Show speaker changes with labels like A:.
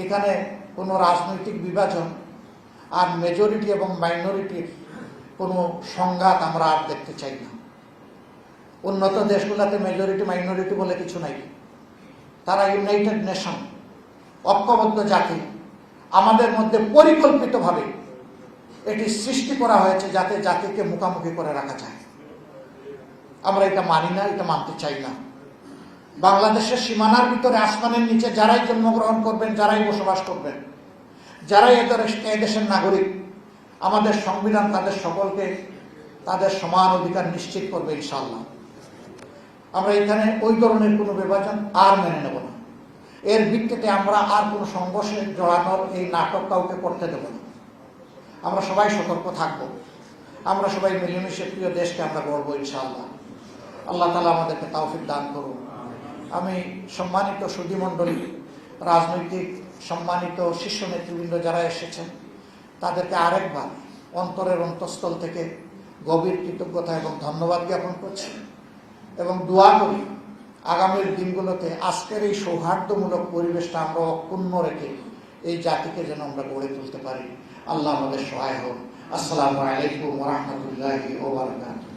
A: এখানে কোনো রাজনৈতিক বিভাজন আর মেজরিটি এবং মাইনরিটির কোনো সংঘাত আমরা আর দেখতে চাই না। উন্নত দেশগুলোতে মেজরিটি মাইনরিটি বলে কিছু নাই। তারা ইউনাইটেড নেশন, ঐক্যবদ্ধ জাতি। আমাদের মধ্যে পরিকল্পিতভাবে এটি সৃষ্টি করা হয়েছে যাতে জাতিকে মুখোমুখি করে রাখা যায়। আমরা এটা মানি না, এটা মানতে চাই না। বাংলাদেশের সীমানার ভিতরে আসমানের নিচে যারাই জন্মগ্রহণ করবেন, যারাই বসবাস করবেন, যারাই এদেশের নাগরিক, আমাদের সংবিধান তাদের সকলকে তাদের সমান অধিকার নিশ্চিত করবে ইনশাআল্লাহ। আমরা এখানে ওই ধরনের কোনো বিভাজন আর মেনে নেব না। এর ভিত্তিতে আমরা আর কোনো সংঘর্ষে জড়ানোর এই নাটক কাউকে করতে দেব না। আমরা সবাই সতর্ক থাকব। আমরা সবাই মিলেমিশে প্রিয় দেশকে আমরা গড়ব ইনশাআল্লাহ। আল্লাহ তাআলা আমাদেরকে তৌফিক দান করুন। আমি সম্মানিত সুধীমণ্ডলী, রাজনৈতিক সম্মানিত শীর্ষ নেতৃবৃন্দ যারা এসেছেন, তাদেরকে আরেকবার অন্তরের অন্তঃস্থল থেকে গভীর কৃতজ্ঞতা এবং ধন্যবাদ জ্ঞাপন করছি এবং দোয়া করি আগামীর দিনগুলোতে আজকের এই সৌহার্দ্যমূলক পরিবেশটা আমরা অক্ষুণ্ণ রেখে এই জাতিকে যেন আমরা গড়ে তুলতে পারি। আল্লাহ আমাদের সহায় হোক। আসসালামু আলাইকুম ওয়া রাহমাতুল্লাহি ওয়া বারাকাতুহু।